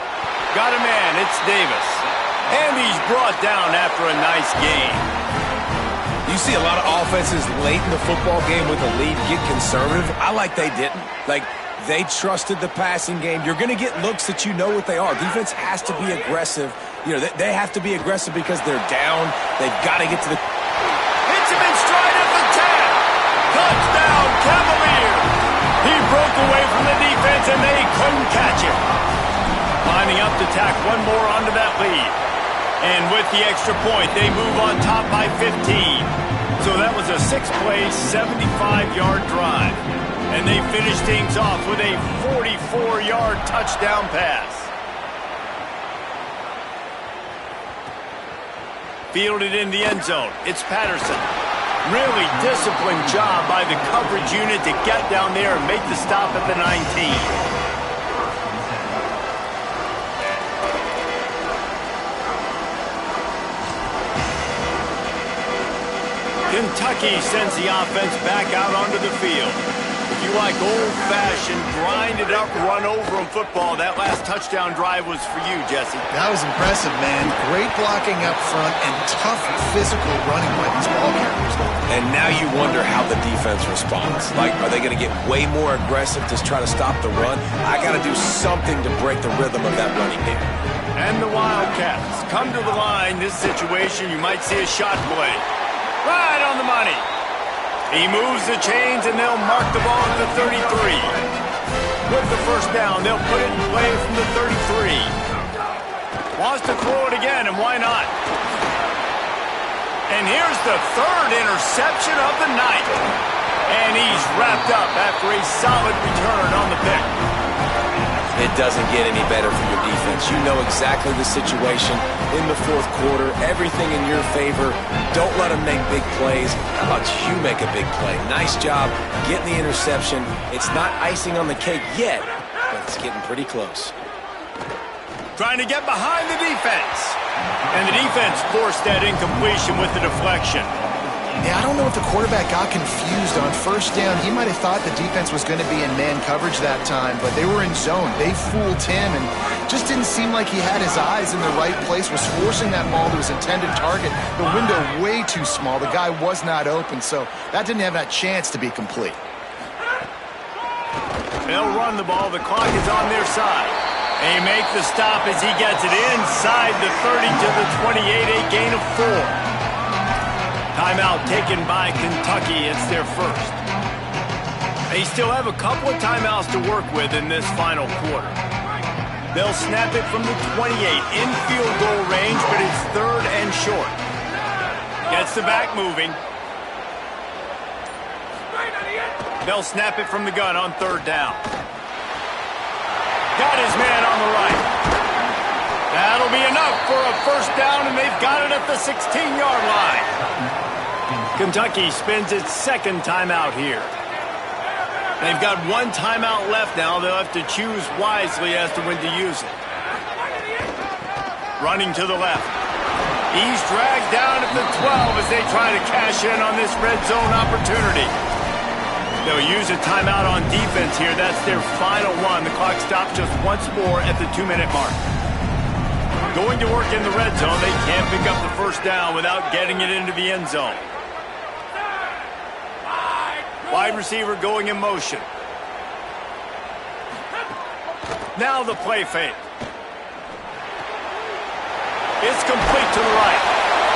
Speaker 1: Got a man, it's Davis. And he's brought down after a nice gain.
Speaker 4: You see a lot of offenses late in the football game with a lead get conservative. I like they didn't. Like, they trusted the passing game. You're going to get looks that you know what they are. Defense has to be aggressive. You know, they have to be aggressive because they're down. They've got to get to the...
Speaker 1: Hits him in stride at the 10. Touchdown, Cavalier. He broke away from the defense, and they couldn't catch him. Lining up to tack one more onto that lead. And with the extra point, they move on top by 15. So that was a 6-play, 75-yard drive. And they finish things off with a 44-yard touchdown pass. Fielded in the end zone. It's Patterson. Really disciplined job by the coverage unit to get down there and make the stop at the 19. Kentucky sends the offense back out onto the field. If you like old-fashioned, grinded-up, run-over-'em football, that last touchdown drive was for you, Jesse.
Speaker 3: That was impressive, man. Great blocking up front and tough physical running by these ball carriers.
Speaker 4: And now you wonder how the defense responds. Like, are they going to get way more aggressive to try to stop the run? I got to do something to break the rhythm of that running game.
Speaker 1: And the Wildcats come to the line. This situation, you might see a shot play. Right on the money. He moves the chains, and they'll mark the ball at the 33. With the first down, they'll put it in play from the 33. Wants to throw it again, and why not? And here's the third interception of the night. And he's wrapped up after a solid return on the pick.
Speaker 4: It doesn't get any better for your defense. You know exactly the situation in the fourth quarter. Everything in your favor. Don't let them make big plays. How about you make a big play? Nice job getting the interception. It's not icing on the cake yet, but it's getting pretty close.
Speaker 1: Trying to get behind the defense. And the defense forced that incompletion with the deflection.
Speaker 3: Yeah, I don't know if the quarterback got confused on first down. He might have thought the defense was going to be in man coverage that time, but they were in zone. They fooled him and just didn't seem like he had his eyes in the right place, was forcing that ball to his intended target. The window way too small. The guy was not open, so that didn't have that chance to be complete.
Speaker 1: They'll run the ball. The clock is on their side. They make the stop as he gets it inside the 30 to the 28, a gain of 4. Timeout taken by Kentucky. It's their first. They still have a couple of timeouts to work with in this final quarter. They'll snap it from the 28 in field goal range, but it's third and short. Gets the back moving. They'll snap it from the gun on third down. Got his man on the right. That'll be enough for a first down, and they've got it at the 16-yard line. Kentucky spends its second timeout here. They've got one timeout left now. They'll have to choose wisely as to when to use it. Running to the left. He's dragged down at the 12 as they try to cash in on this red zone opportunity. They'll use a timeout on defense here. That's their final one. The clock stops just once more at the 2-minute mark. Going to work in the red zone. They can't pick up the first down without getting it into the end zone. Wide receiver going in motion. Now the play fake. It's complete to the right.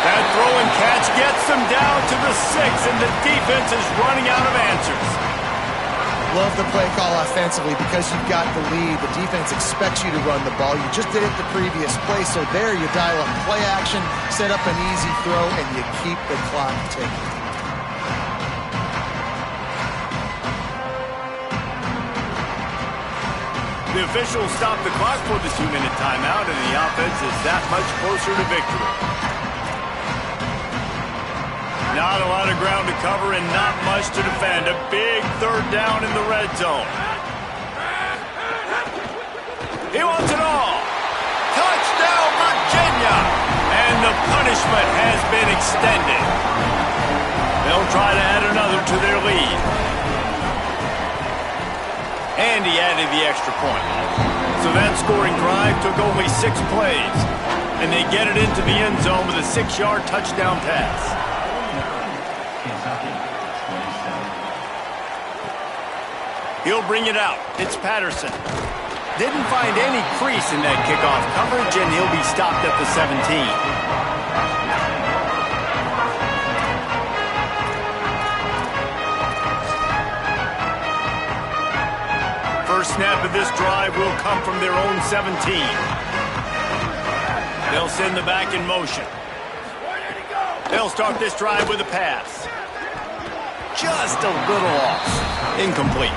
Speaker 1: That throw and catch gets them down to the 6, and the defense is running out of answers.
Speaker 3: Love the play call offensively because you've got the lead. The defense expects you to run the ball. You just did it the previous play, so there you dial up play action, set up an easy throw, and you keep the clock ticking.
Speaker 1: The officials stop the clock for the 2-minute timeout, and the offense is that much closer to victory. Not a lot of ground to cover and not much to defend. A big third down in the red zone. He wants it all. Touchdown, Virginia! And the punishment has been extended. They'll try to add another to their lead. And he added the extra point. So that scoring drive took only 6 plays. And they get it into the end zone with a 6-yard touchdown pass. He'll bring it out. It's Patterson. Didn't find any crease in that kickoff coverage, and he'll be stopped at the 17. First snap of this drive will come from their own 17. They'll send the back in motion. They'll start this drive with a pass. Just a little off. Incomplete.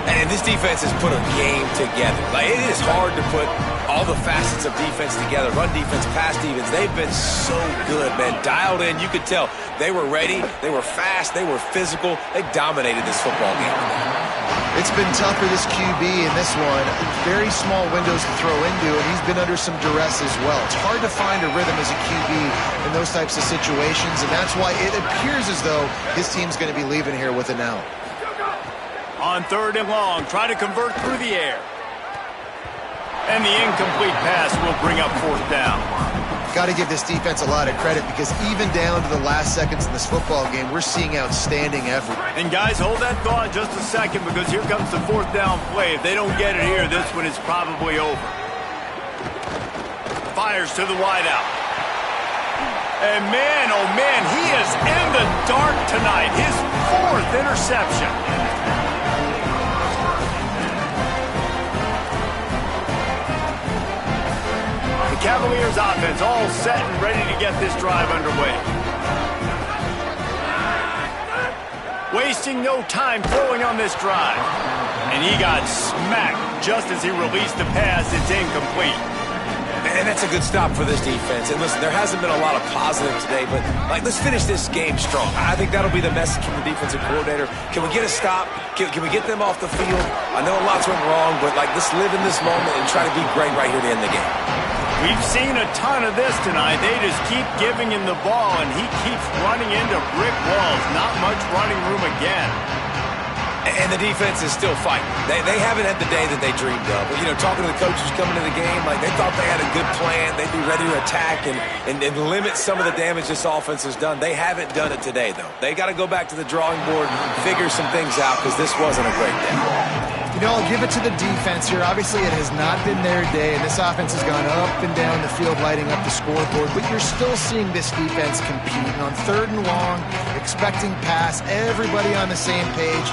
Speaker 4: And this defense has put a game together. Like, it is hard to put all the facets of defense together. Run defense, pass defense. They've been so good, man. Dialed in. You could tell they were ready. They were fast. They were physical. They dominated this football game.
Speaker 3: It's been tough for this QB in this one. Very small windows to throw into, and he's been under some duress as well. It's hard to find a rhythm as a QB in those types of situations, and that's why it appears as though his team's going to be leaving here with an out.
Speaker 1: On 3rd and long, try to convert through the air. And the incomplete pass will bring up 4th down.
Speaker 3: Got to give this defense a lot of credit because even down to the last seconds in this football game, we're seeing outstanding effort.
Speaker 1: And guys, hold that thought just a second because here comes the 4th down play. If they don't get it here, this one is probably over. Fires to the wideout. And man, oh man, he is in the dark tonight. His 4th interception. The Cavaliers offense all set and ready to get this drive underway. Wasting no time throwing on this drive. And he got smacked just as he released the pass. It's incomplete.
Speaker 4: And that's a good stop for this defense. And listen, there hasn't been a lot of positive today, but let's finish this game strong. I think that'll be the message from the defensive coordinator. Can we get a stop? Can we get them off the field? I know a lot's went wrong, but let's live in this moment and try to be great right here to end the game.
Speaker 1: We've seen a ton of this tonight. They just keep giving him the ball, and he keeps running into brick walls. Not much running room again.
Speaker 4: And the defense is still fighting. They haven't had the day that they dreamed of. But, talking to the coaches coming to the game, they thought they had a good plan. They'd be ready to attack and limit some of the damage this offense has done. They haven't done it today, though. They got to go back to the drawing board and figure some things out because this wasn't a great day.
Speaker 3: I'll give it to the defense here. Obviously, it has not been their day, and this offense has gone up and down the field lighting up the scoreboard, but you're still seeing this defense compete. And on 3rd and long, expecting pass, everybody on the same page,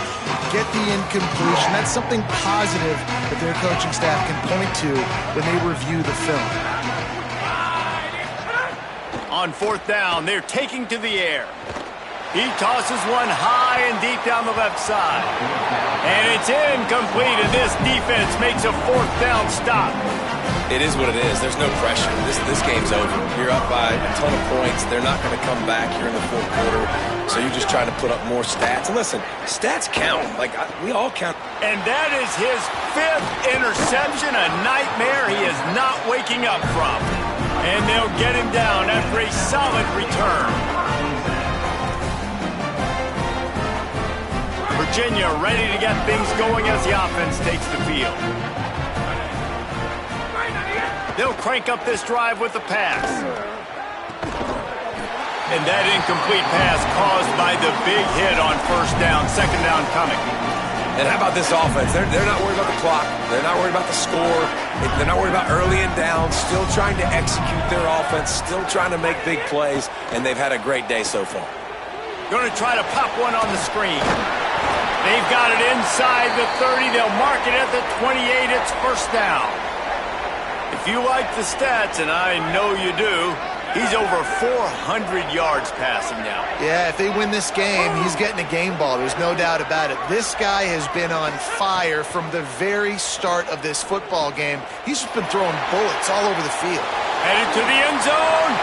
Speaker 3: get the incompletion. That's something positive that their coaching staff can point to when they review the film.
Speaker 1: On 4th down, they're taking to the air. He tosses one high and deep down the left side. And it's incomplete, and this defense makes a 4th down stop.
Speaker 4: It is what it is. There's no pressure. This game's over. You're up by a ton of points. They're not going to come back here in the 4th quarter. So you're just trying to put up more stats. And listen, stats count. We all count.
Speaker 1: And that is his 5th interception, a nightmare he is not waking up from. And they'll get him down after a solid return. Virginia ready to get things going as the offense takes the field. They'll crank up this drive with the pass. And that incomplete pass caused by the big hit on 1st down, 2nd down coming.
Speaker 4: And how about this offense? They're not worried about the clock. They're not worried about the score. They're not worried about early and down. Still trying to execute their offense. Still trying to make big plays. And they've had a great day so far.
Speaker 1: Going to try to pop one on the screen. They've got it inside the 30. They'll mark it at the 28. It's 1st down. If you like the stats, and I know you do, he's over 400 yards passing now.
Speaker 3: Yeah, if they win this game, he's getting a game ball. There's no doubt about it. This guy has been on fire from the very start of this football game. He's just been throwing bullets all over the field.
Speaker 1: Headed to the end zone.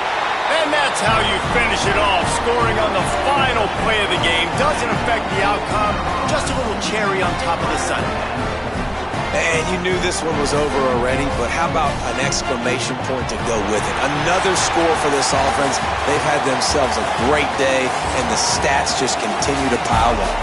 Speaker 1: And that's how you finish it off, scoring on the final play of the game. Doesn't affect the outcome, just a little cherry on top of the sundae.
Speaker 4: And you knew this one was over already, but how about an exclamation point to go with it? Another score for this offense. They've had themselves a great day, and the stats just continue to pile up.